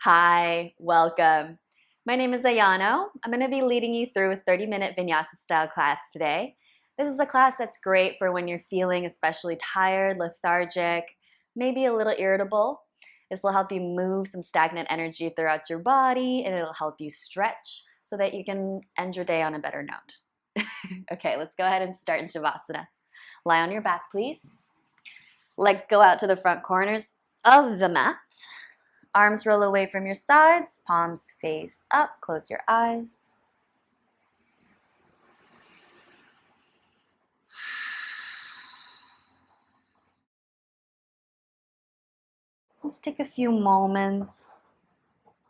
Hi, welcome. My name is Ayano. I'm going to be leading you through a 30-minute Vinyasa style class today. This is a class that's great for when you're feeling especially tired, lethargic, maybe a little irritable. This will help you move some stagnant energy throughout your body, and it'll help you stretch so that you can end your day on a better note. Okay, let's go ahead and start in Shavasana. Lie on your back, please. Legs go out to the front corners of the mat. Arms roll away from your sides, palms face up, close your eyes. Let's take a few moments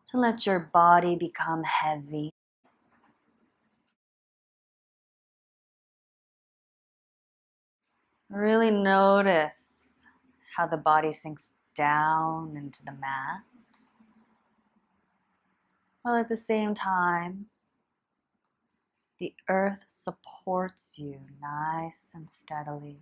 to let your body become heavy. Really notice how the body sinks down into the mat, while at the same time, the earth supports you nice and steadily.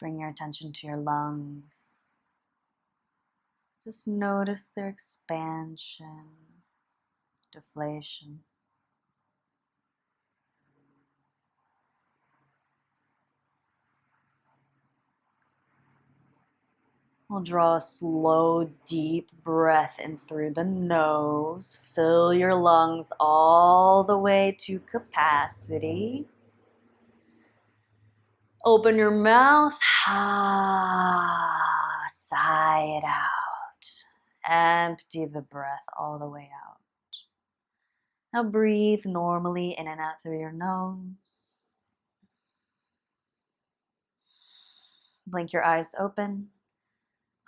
Bring your attention to your lungs. Just notice their expansion, deflation. We'll draw a slow, deep breath in through the nose. Fill your lungs all the way to capacity. Open your mouth. Sigh it out. Empty the breath all the way out. Now breathe normally in and out through your nose. Blink your eyes open.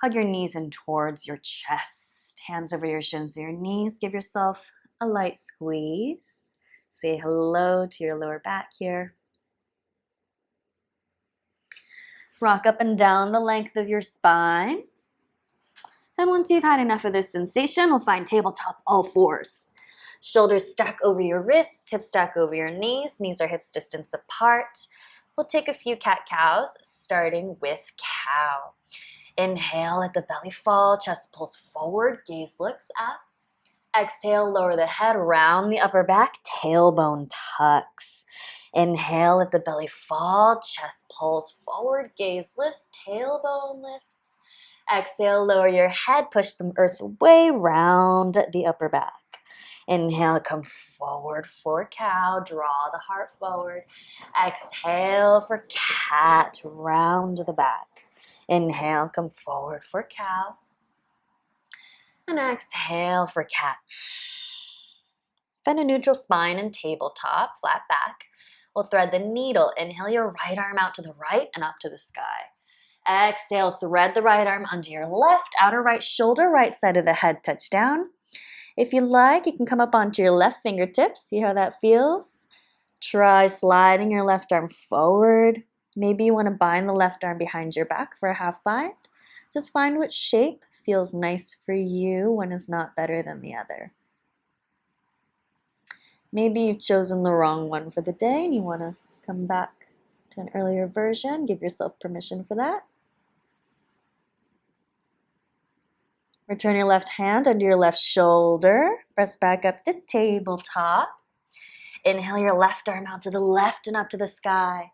Hug your knees in towards your chest. Hands over your shins or your knees. Give yourself a light squeeze. Say hello to your lower back here. Rock up and down the length of your spine. And once you've had enough of this sensation, we'll find tabletop all fours. Shoulders stack over your wrists, hips stack over your knees. Knees are hips distance apart. We'll take a few cat-cows, starting with cow. Inhale, let the belly fall, chest pulls forward, gaze looks up. Exhale, lower the head, round the upper back, tailbone tucks. Inhale, let the belly fall, chest pulls forward, gaze lifts, tailbone lifts. Exhale, lower your head, push the earth away, round the upper back. Inhale, come forward for cow, draw the heart forward. Exhale for cat, round the back. Inhale, come forward for cow. And exhale for cat. Find a neutral spine and tabletop, flat back. We'll thread the needle. Inhale your right arm out to the right and up to the sky. Exhale, thread the right arm under your left, outer right shoulder, right side of the head, touch down. If you like, you can come up onto your left fingertips. See how that feels? Try sliding your left arm forward. Maybe you want to bind the left arm behind your back for a half bind. Just find what shape feels nice for you. One is not better than the other. Maybe you've chosen the wrong one for the day and you want to come back to an earlier version. Give yourself permission for that. Return your left hand under your left shoulder. Press back up to tabletop. Inhale your left arm out to the left and up to the sky.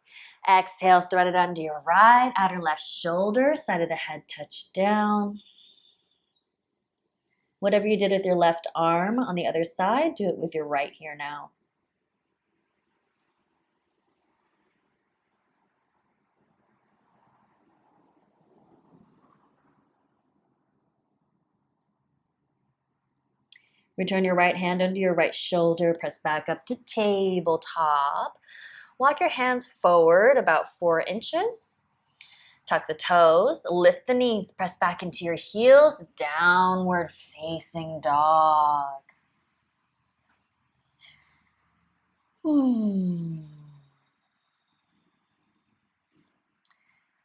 Exhale, thread it under your right, outer left shoulder, side of the head, touch down. Whatever you did with your left arm on the other side, do it with your right here now. Return your right hand under your right shoulder, press back up to tabletop. Walk your hands forward about 4 inches. Tuck the toes, lift the knees, press back into your heels, downward facing dog.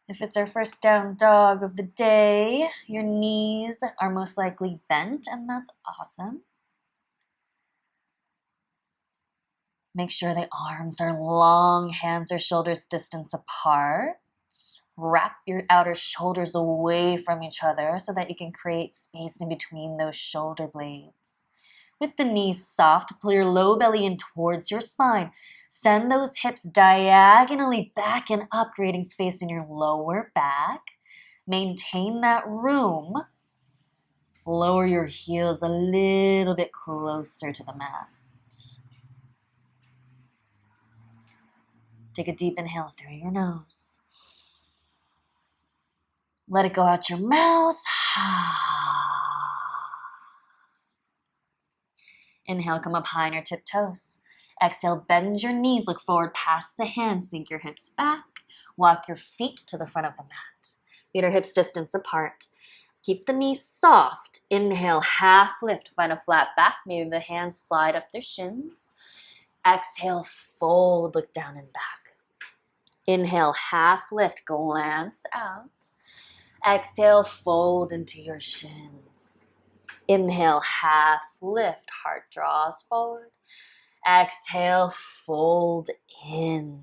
If it's our first down dog of the day, your knees are most likely bent, and that's awesome. Make sure the arms are long, hands are shoulders distance apart. Wrap your outer shoulders away from each other so that you can create space in between those shoulder blades. With the knees soft, pull your low belly in towards your spine. Send those hips diagonally back and up, creating space in your lower back. Maintain that room. Lower your heels a little bit closer to the mat. Take a deep inhale through your nose. Let it go out your mouth. Inhale, come up high on your tiptoes. Exhale, bend your knees, look forward past the hands, sink your hips back. Walk your feet to the front of the mat. Feet are hips distance apart. Keep the knees soft. Inhale, half lift, find a flat back. Maybe the hands slide up their shins. Exhale, fold, look down and back. Inhale, half lift, glance out. Exhale, fold into your shins. Inhale, half lift, heart draws forward. Exhale, fold in.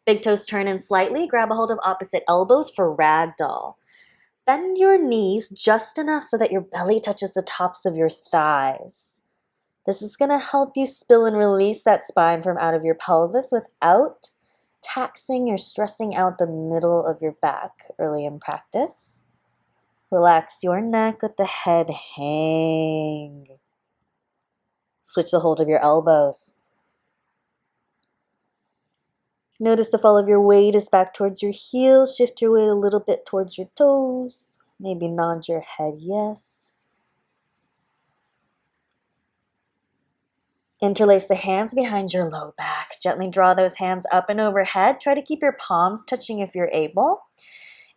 Big toes turn in slightly. Grab a hold of opposite elbows for ragdoll. Bend your knees just enough so that your belly touches the tops of your thighs. This is going to help you spill and release that spine from out of your pelvis without taxing or stressing out the middle of your back early in practice. Relax your neck, let the head hang. Switch the hold of your elbows. Notice if all of your weight is back towards your heels. Shift your weight a little bit towards your toes. Maybe nod your head yes. Interlace the hands behind your low back. Gently draw those hands up and overhead. Try to keep your palms touching if you're able.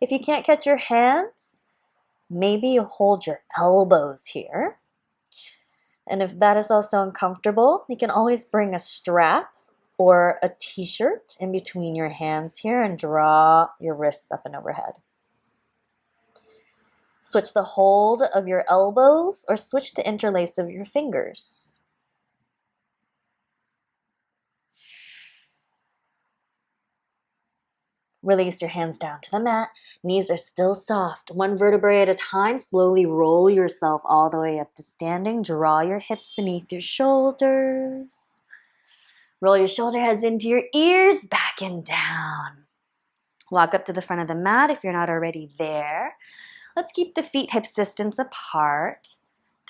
If you can't catch your hands, maybe you hold your elbows here. And if that is also uncomfortable, you can always bring a strap or a t-shirt in between your hands here and draw your wrists up and overhead. Switch the hold of your elbows or switch the interlace of your fingers. Release your hands down to the mat. Knees are still soft. One vertebrae at a time. Slowly roll yourself all the way up to standing. Draw your hips beneath your shoulders. Roll your shoulder heads into your ears, back and down. Walk up to the front of the mat if you're not already there. Let's keep the feet hips distance apart.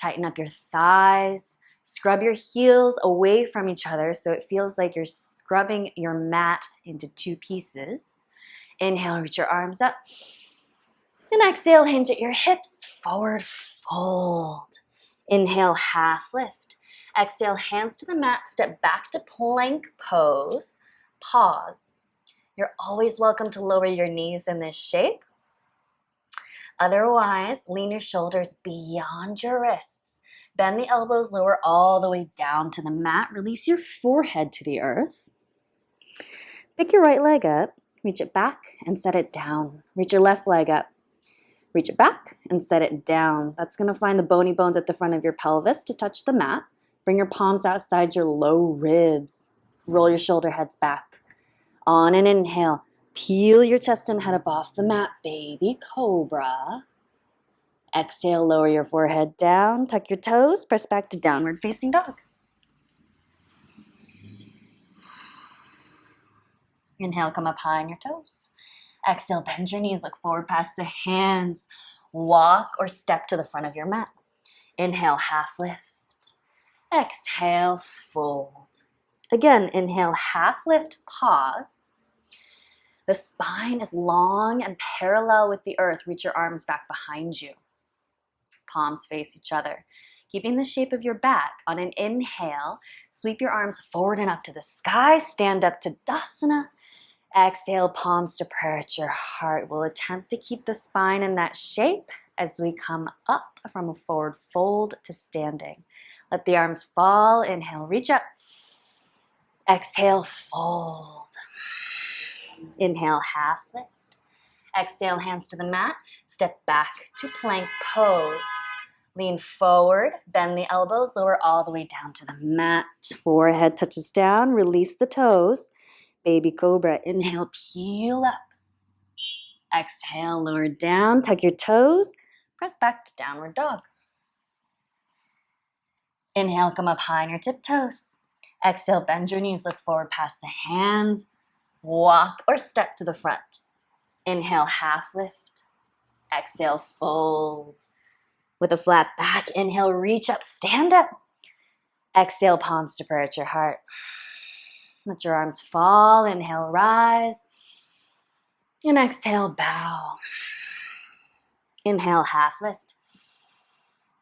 Tighten up your thighs. Scrub your heels away from each other so it feels like you're scrubbing your mat into two pieces. Inhale, reach your arms up. And exhale, hinge at your hips, forward fold. Inhale, half lift. Exhale, hands to the mat, step back to plank pose. Pause. You're always welcome to lower your knees in this shape. Otherwise, lean your shoulders beyond your wrists. Bend the elbows, lower all the way down to the mat. Release your forehead to the earth. Pick your right leg up. Reach it back and set it down. Reach your left leg up. Reach it back and set it down. That's going to find the bony bones at the front of your pelvis to touch the mat. Bring your palms outside your low ribs. Roll your shoulder heads back. On an inhale, peel your chest and head up off the mat, baby cobra. Exhale, lower your forehead down. Tuck your toes. Press back to downward facing dog. Inhale, come up high on your toes. Exhale, bend your knees, look forward past the hands. Walk or step to the front of your mat. Inhale, half lift. Exhale, fold. Again, inhale, half lift, pause. The spine is long and parallel with the earth. Reach your arms back behind you. Palms face each other. Keeping the shape of your back. On an inhale, sweep your arms forward and up to the sky. Stand up to Tadasana. Exhale, palms to prayer at your heart. We'll attempt to keep the spine in that shape as we come up from a forward fold to standing. Let the arms fall. Inhale, reach up. Exhale, fold. Inhale, half lift. Exhale, hands to the mat. Step back to plank pose. Lean forward, bend the elbows, lower all the way down to the mat. Forehead touches down, release the toes. Baby cobra, inhale, peel up. Exhale, lower down, tuck your toes, press back to downward dog. Inhale, come up high on your tiptoes. Exhale, bend your knees, look forward past the hands. Walk or step to the front. Inhale, half lift. Exhale, fold. With a flat back, inhale, reach up, stand up. Exhale, palms to prayer at your heart. Let your arms fall. Inhale, rise. And exhale, bow. Inhale, half lift.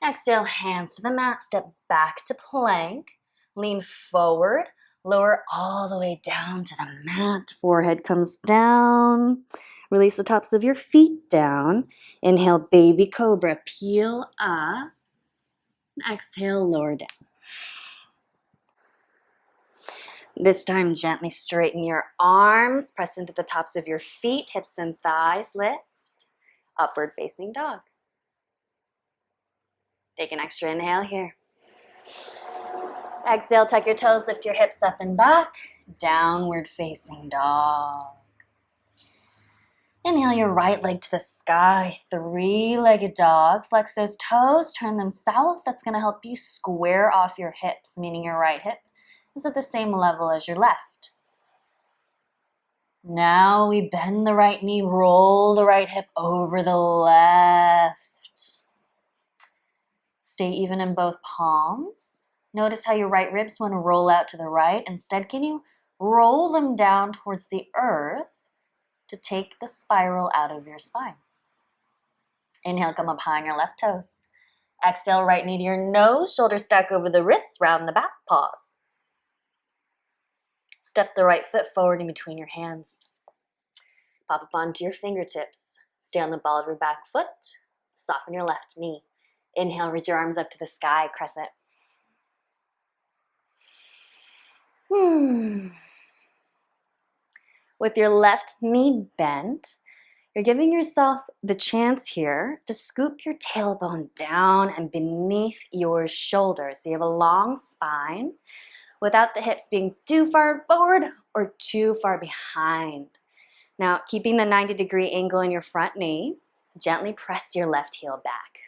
Exhale, hands to the mat. Step back to plank. Lean forward. Lower all the way down to the mat. Forehead comes down. Release the tops of your feet down. Inhale, baby cobra. Peel up. And exhale, lower down. This time, gently straighten your arms. Press into the tops of your feet. Hips and thighs lift. Upward facing dog. Take an extra inhale here. Exhale, tuck your toes, lift your hips up and back. Downward facing dog. Inhale your right leg to the sky. Three-legged dog. Flex those toes, turn them south. That's going to help you square off your hips, meaning your right hip is at the same level as your left. Now we bend the right knee, roll the right hip over the left. Stay even in both palms. Notice how your right ribs want to roll out to the right. Instead, can you roll them down towards the earth to take the spiral out of your spine? Inhale, come up high on your left toes. Exhale, right knee to your nose, shoulders stack over the wrists, round the back, pause. Step the right foot forward in between your hands. Pop up onto your fingertips. Stay on the ball of your back foot. Soften your left knee. Inhale, reach your arms up to the sky, crescent. With your left knee bent, you're giving yourself the chance here to scoop your tailbone down and beneath your shoulders. So you have a long spine without the hips being too far forward or too far behind. Now, keeping the 90-degree angle in your front knee, gently press your left heel back.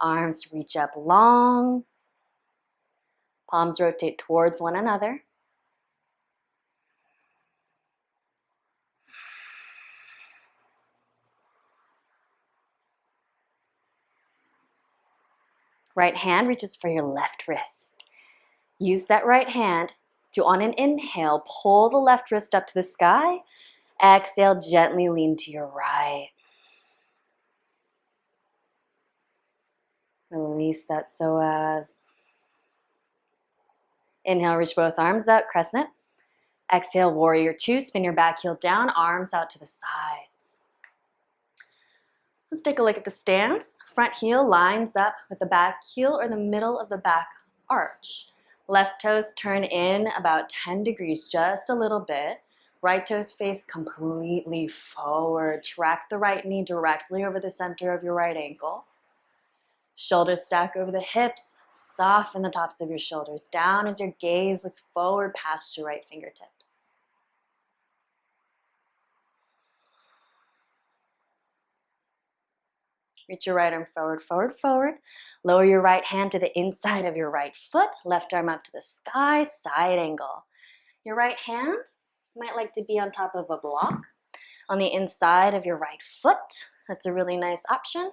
Arms reach up long. Palms rotate towards one another. Right hand reaches for your left wrist. Use that right hand to, on an inhale, pull the left wrist up to the sky. Exhale, gently lean to your right. Release that psoas. Inhale, reach both arms up, crescent. Exhale, warrior two, spin your back heel down, arms out to the sides. Let's take a look at the stance. Front heel lines up with the back heel or the middle of the back arch. Left toes turn in about 10 degrees, just a little bit. Right toes face completely forward. Track the right knee directly over the center of your right ankle. Shoulders stack over the hips. Soften the tops of your shoulders down as your gaze looks forward past your right fingertips. Reach your right arm forward, forward, forward. Lower your right hand to the inside of your right foot. Left arm up to the sky, side angle. Your right hand might like to be on top of a block on the inside of your right foot. That's a really nice option.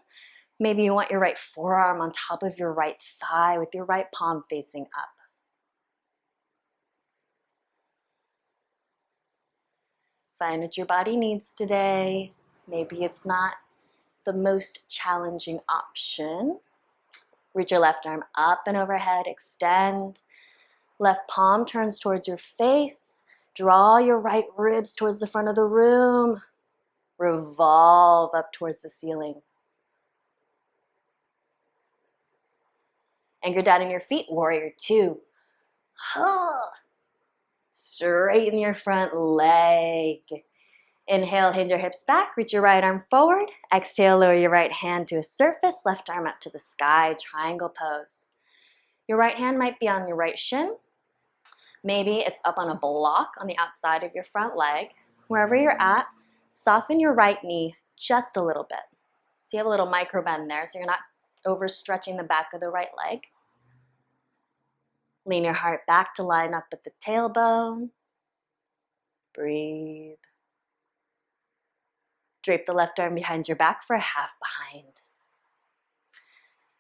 Maybe you want your right forearm on top of your right thigh with your right palm facing up. Find what your body needs today. Maybe it's not the most challenging option. Reach your left arm up and overhead, extend. Left palm turns towards your face. Draw your right ribs towards the front of the room. Revolve up towards the ceiling. Anchor down in your feet, warrior two. Straighten your front leg. Inhale, hinge your hips back, reach your right arm forward. Exhale, lower your right hand to a surface, left arm up to the sky, triangle pose. Your right hand might be on your right shin. Maybe it's up on a block on the outside of your front leg. Wherever you're at, soften your right knee just a little bit. So you have a little micro bend there, so you're not overstretching the back of the right leg. Lean your heart back to line up at the tailbone. Breathe. Drape the left arm behind your back for a half behind.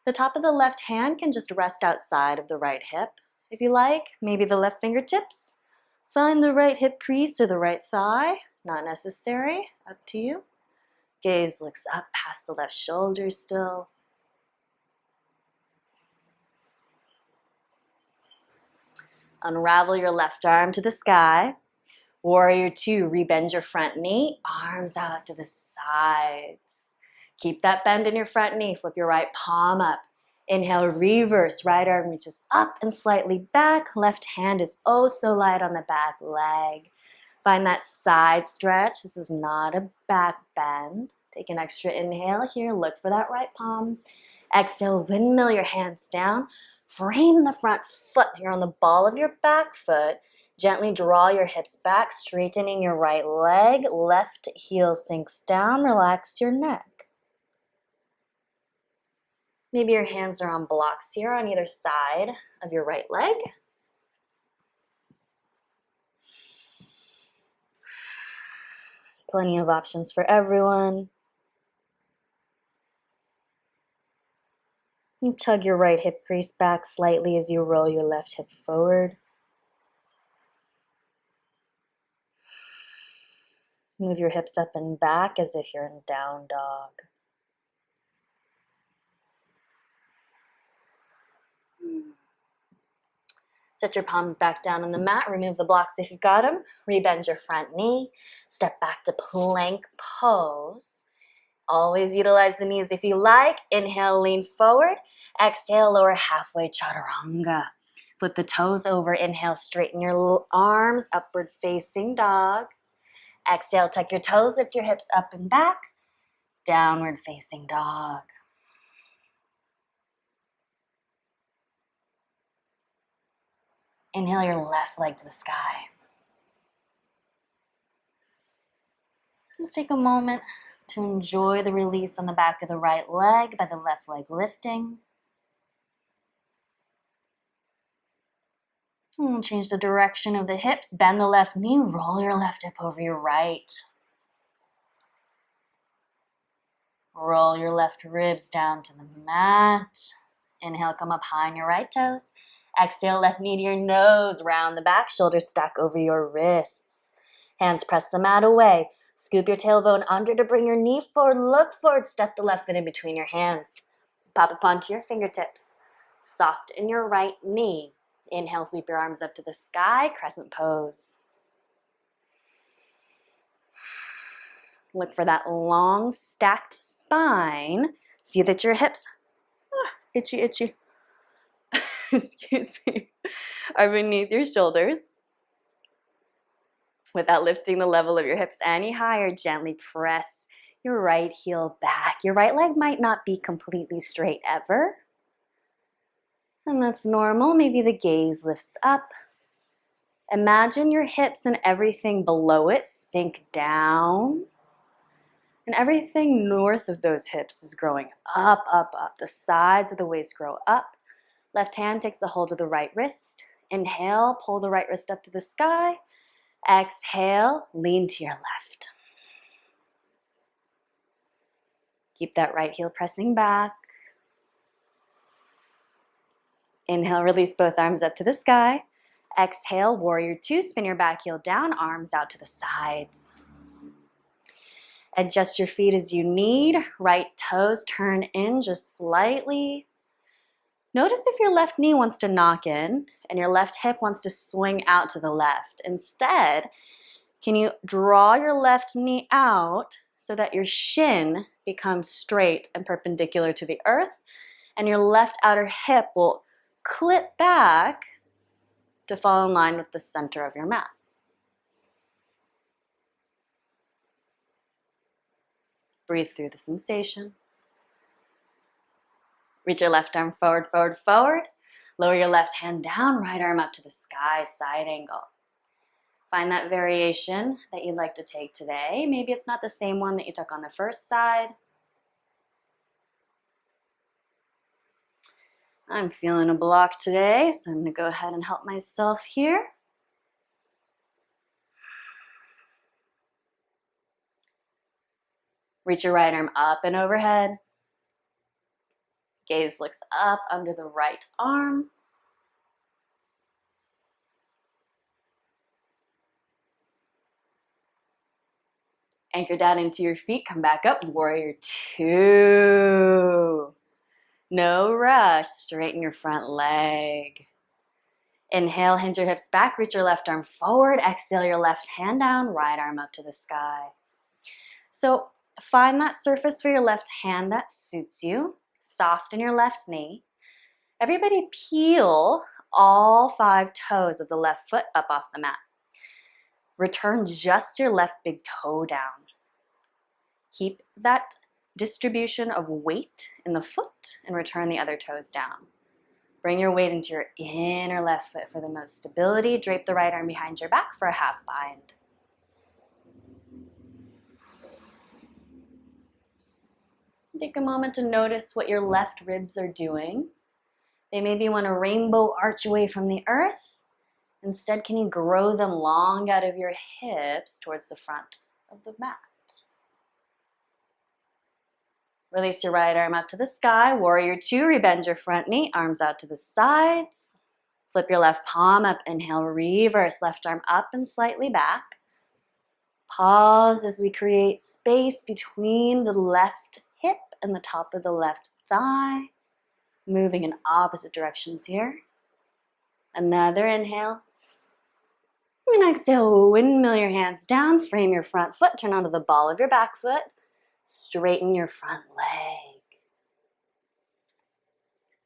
The top of the left hand can just rest outside of the right hip. If you like, maybe the left fingertips. Find the right hip crease or the right thigh. Not necessary, up to you. Gaze looks up past the left shoulder still. Unravel your left arm to the sky. Warrior 2, rebend your front knee, arms out to the sides. Keep that bend in your front knee, flip your right palm up. Inhale, reverse, right arm reaches up and slightly back. Left hand is oh so light on the back leg. Find that side stretch. This is not a back bend. Take an extra inhale here, look for that right palm. Exhale, windmill your hands down. Frame the front foot here on the ball of your back foot. Gently draw your hips back, straightening your right leg. Left heel sinks down, relax your neck. Maybe your hands are on blocks here on either side of your right leg. Plenty of options for everyone. You tug your right hip crease back slightly as you roll your left hip forward. Move your hips up and back as if you're in down dog. Set your palms back down on the mat. Remove the blocks if you've got them. Rebend your front knee. Step back to plank pose. Always utilize the knees if you like. Inhale, lean forward. Exhale, lower halfway chaturanga. Flip the toes over. Inhale, straighten your arms, upward facing dog. Exhale, tuck your toes, lift your hips up and back. Downward facing dog. Inhale your left leg to the sky. Just take a moment to enjoy the release on the back of the right leg by the left leg lifting. And change the direction of the hips. Bend the left knee. Roll your left hip over your right. Roll your left ribs down to the mat. Inhale, come up high on your right toes. Exhale, left knee to your nose. Round the back, shoulders stack over your wrists. Hands press the mat away. Scoop your tailbone under to bring your knee forward. Look forward. Step the left foot in between your hands. Pop up onto your fingertips. Soft in your right knee. Inhale, sweep your arms up to the sky. Crescent pose. Look for that long stacked spine. See that your hips, itchy, excuse me, are beneath your shoulders. Without lifting the level of your hips any higher, gently press your right heel back. Your right leg might not be completely straight ever. And that's normal. Maybe the gaze lifts up. Imagine your hips and everything below it sink down. And everything north of those hips is growing up, up, up. The sides of the waist grow up. Left hand takes a hold of the right wrist. Inhale, pull the right wrist up to the sky. Exhale, lean to your left. Keep that right heel pressing back. Inhale, release both arms up to the sky. Exhale, warrior 2, spin your back heel down, arms out to the sides. Adjust your feet as you need. Right toes turn in just slightly. Notice if your left knee wants to knock in and your left hip wants to swing out to the left. Instead, can you draw your left knee out so that your shin becomes straight and perpendicular to the earth, and your left outer hip will clip back to fall in line with the center of your mat. Breathe through the sensations. Reach your left arm forward, forward, forward. Lower your left hand down, right arm up to the sky, side angle. Find that variation that you'd like to take today. Maybe it's not the same one that you took on the first side. I'm feeling a block today, so I'm going to go ahead and help myself here. Reach your right arm up and overhead. Gaze looks up under the right arm. Anchor down into your feet, come back up, warrior two. No rush, straighten your front leg. Inhale, hinge your hips back, reach your left arm forward. Exhale, your left hand down, right arm up to the sky. So find that surface for your left hand that suits you. Soften your left knee. Everybody peel all 5 toes of the left foot up off the mat. Return just your left big toe down. Keep that distribution of weight in the foot and return the other toes down. Bring your weight into your inner left foot for the most stability. Drape the right arm behind your back for a half bind. Take a moment to notice what your left ribs are doing. They maybe want to rainbow arch away from the earth. Instead, can you grow them long out of your hips towards the front of the mat? Release your right arm up to the sky. Warrior two, rebend your front knee, arms out to the sides. Flip your left palm up, inhale, reverse, left arm up and slightly back. Pause as we create space between the left hip and the top of the left thigh. Moving in opposite directions here. Another inhale. And exhale, windmill your hands down, frame your front foot, turn onto the ball of your back foot. Straighten your front leg.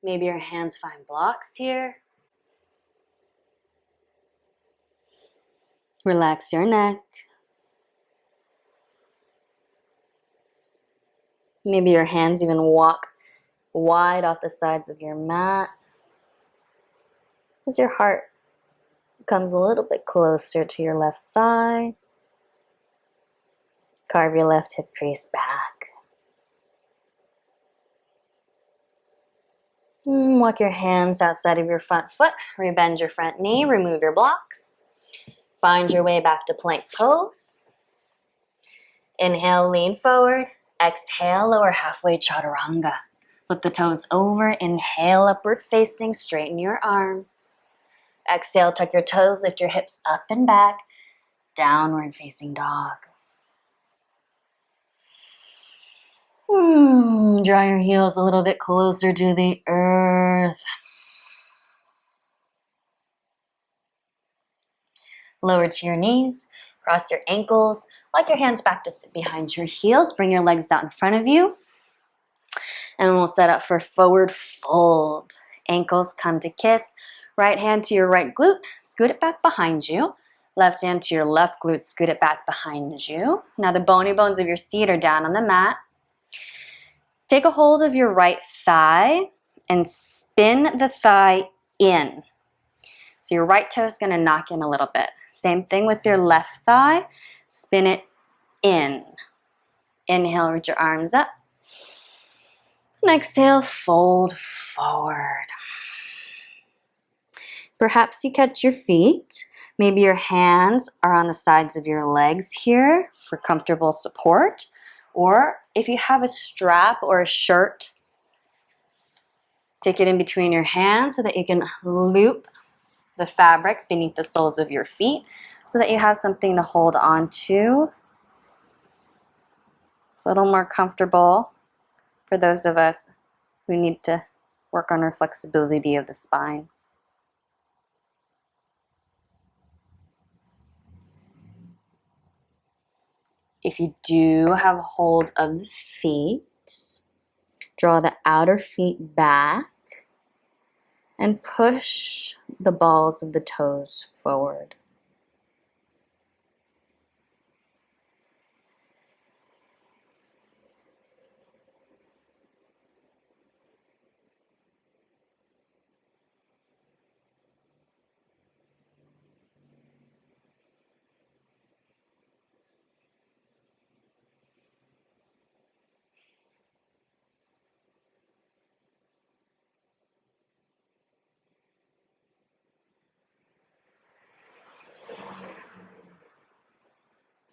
Maybe your hands find blocks here. Relax your neck. Maybe your hands even walk wide off the sides of your mat as your heart comes a little bit closer to your left thigh. Carve your left hip crease back. Walk your hands outside of your front foot. Rebend your front knee. Remove your blocks. Find your way back to plank pose. Inhale, lean forward. Exhale, lower halfway chaturanga. Flip the toes over. Inhale, upward facing. Straighten your arms. Exhale, tuck your toes. Lift your hips up and back. Downward facing dog. Draw your heels a little bit closer to the earth. Lower to your knees, cross your ankles, walk your hands back to sit behind your heels, bring your legs out in front of you, and we'll set up for forward fold. Ankles come to kiss, right hand to your right glute, scoot it back behind you, left hand to your left glute, scoot it back behind you. Now the bony bones of your feet are down on the mat. Take a hold of your right thigh and spin the thigh in. So your right toe is going to knock in a little bit. Same thing with your left thigh. Spin it in. Inhale, reach your arms up. And exhale, fold forward. Perhaps you catch your feet. Maybe your hands are on the sides of your legs here for comfortable support. Or if you have a strap or a shirt, take it in between your hands so that you can loop the fabric beneath the soles of your feet so that you have something to hold on to. It's a little more comfortable for those of us who need to work on our flexibility of the spine. If you do have a hold of the feet, draw the outer feet back and push the balls of the toes forward.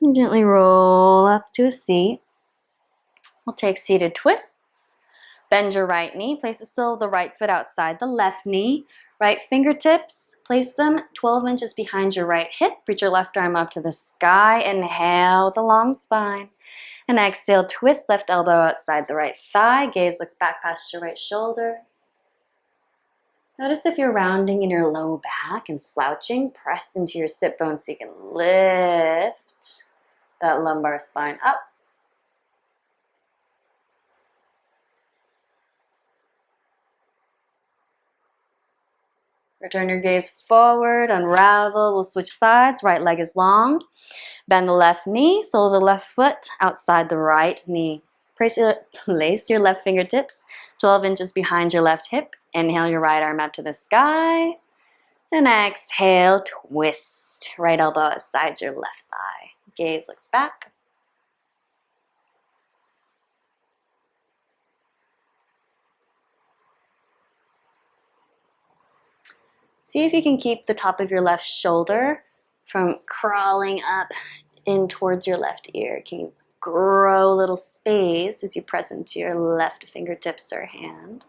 And gently roll up to a seat. We'll take seated twists. Bend your right knee. Place the sole of the right foot outside the left knee. Right fingertips, place them 12 inches behind your right hip. Reach your left arm up to the sky. Inhale with a long spine. And exhale, twist left elbow outside the right thigh. Gaze looks back past your right shoulder. Notice if you're rounding in your low back and slouching, press into your sit bones so you can lift that lumbar spine up. Return your gaze forward, unravel. We'll switch sides. Right leg is long. Bend the left knee, sole of the left foot outside the right knee. Place your left fingertips 12 inches behind your left hip. Inhale your right arm up to the sky. And exhale, twist. Right elbow outside your left thigh. Gaze looks back. See if you can keep the top of your left shoulder from crawling up in towards your left ear. Can you grow a little space as you press into your left fingertips or hand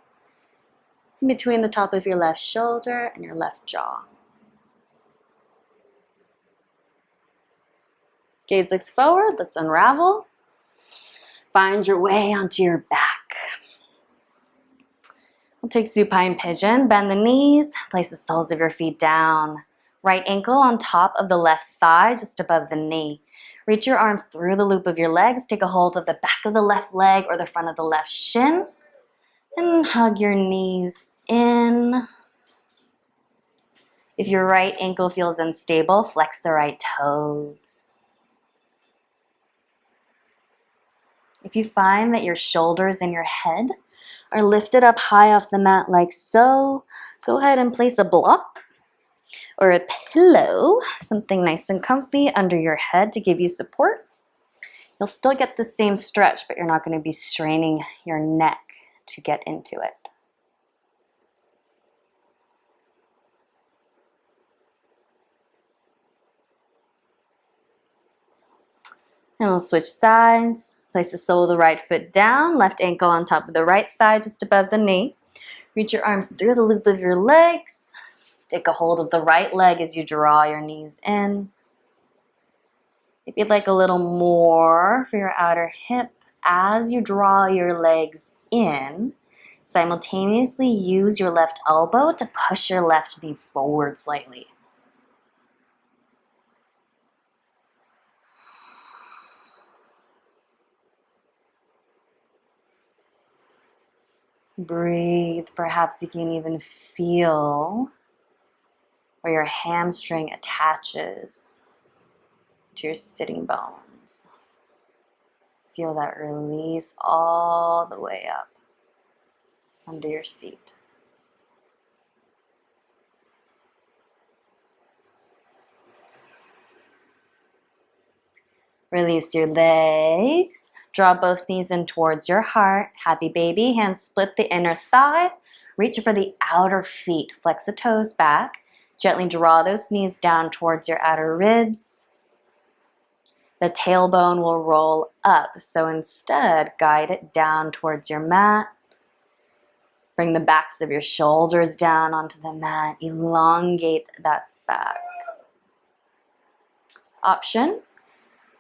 in between the top of your left shoulder and your left jaw? Gaze looks forward. Let's unravel. Find your way onto your back. We'll take supine pigeon. Bend the knees. Place the soles of your feet down. Right ankle on top of the left thigh, just above the knee. Reach your arms through the loop of your legs. Take a hold of the back of the left leg or the front of the left shin. And hug your knees in. If your right ankle feels unstable, flex the right toes. If you find that your shoulders and your head are lifted up high off the mat like so, go ahead and place a block or a pillow, something nice and comfy under your head to give you support. You'll still get the same stretch, but you're not going to be straining your neck to get into it. And we'll switch sides. Place the sole of the right foot down, left ankle on top of the right thigh, just above the knee. Reach your arms through the loop of your legs. Take a hold of the right leg as you draw your knees in. If you'd like a little more for your outer hip, as you draw your legs in, simultaneously use your left elbow to push your left knee forward slightly. Breathe. Perhaps you can even feel where your hamstring attaches to your sitting bones. Feel that release all the way up under your seat. Release your legs. Draw both knees in towards your heart. Happy baby. Hands split the inner thighs. Reach for the outer feet. Flex the toes back. Gently draw those knees down towards your outer ribs. The tailbone will roll up, so instead, guide it down towards your mat. Bring the backs of your shoulders down onto the mat. Elongate that back. Option.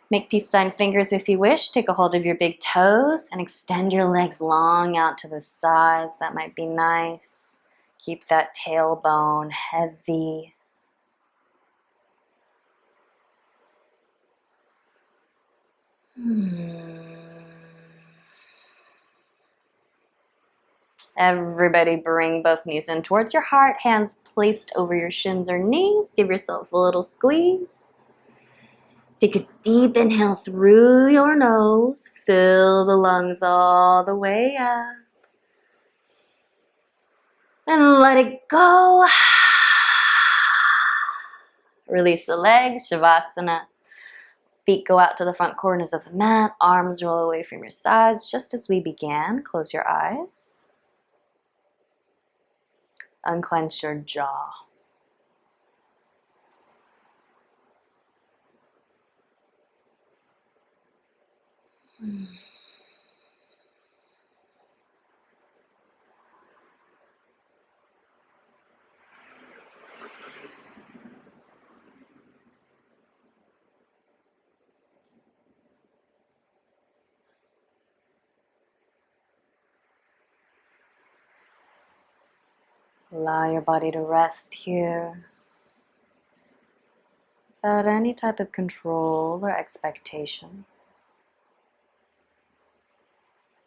Make peace sign fingers if you wish. Take a hold of your big toes and extend your legs long out to the sides. That might be nice. Keep that tailbone heavy. Everybody bring both knees in towards your heart. Hands placed over your shins or knees. Give yourself a little squeeze. Take a deep inhale through your nose. Fill the lungs all the way up. And let it go. Release the legs, Shavasana. Feet go out to the front corners of the mat. Arms roll away from your sides. Just as we began, close your eyes. Unclench your jaw. Allow your body to rest here without any type of control or expectation.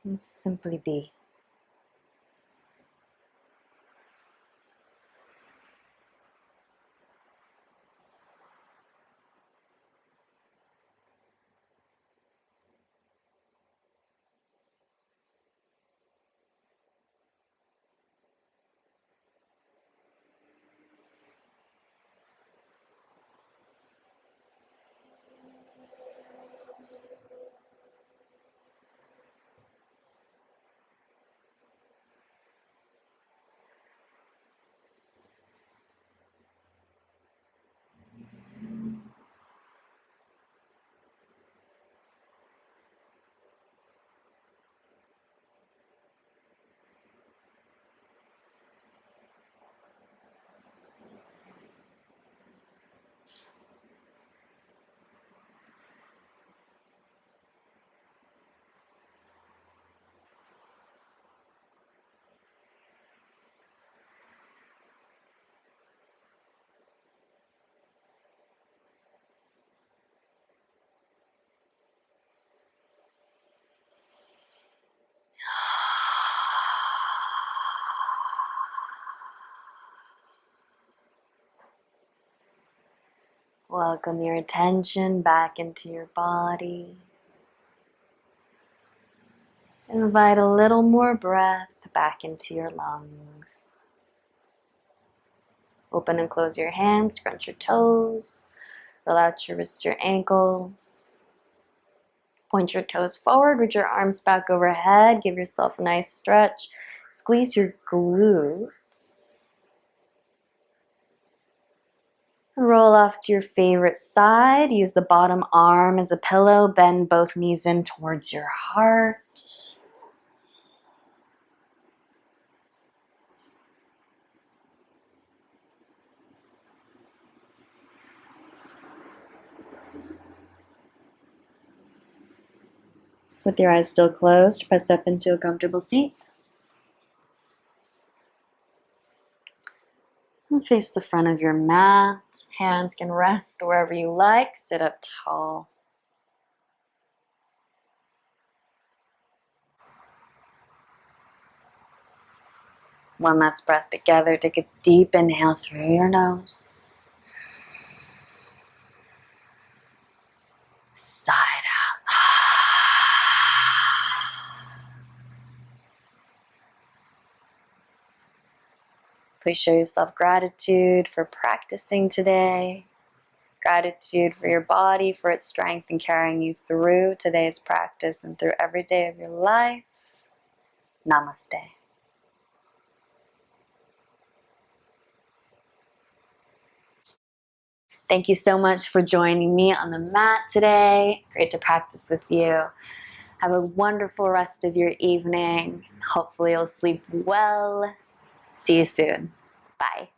And simply be. Welcome your attention back into your body. Invite a little more breath back into your lungs. Open and close your hands, scrunch your toes, roll out your wrists, your ankles. Point your toes forward, reach your arms back overhead, give yourself a nice stretch. Squeeze your glutes. Roll off to your favorite side. Use the bottom arm as a pillow. Bend both knees in towards your heart. With your eyes still closed, press up into a comfortable seat. And face the front of your mat. Hands can rest wherever you like. Sit up tall. One last breath together. Take a deep inhale through your nose. Sigh it out. Please show yourself gratitude for practicing today. Gratitude for your body, for its strength in carrying you through today's practice and through every day of your life. Namaste. Thank you so much for joining me on the mat today. Great to practice with you. Have a wonderful rest of your evening. Hopefully you'll sleep well. See you soon. Bye.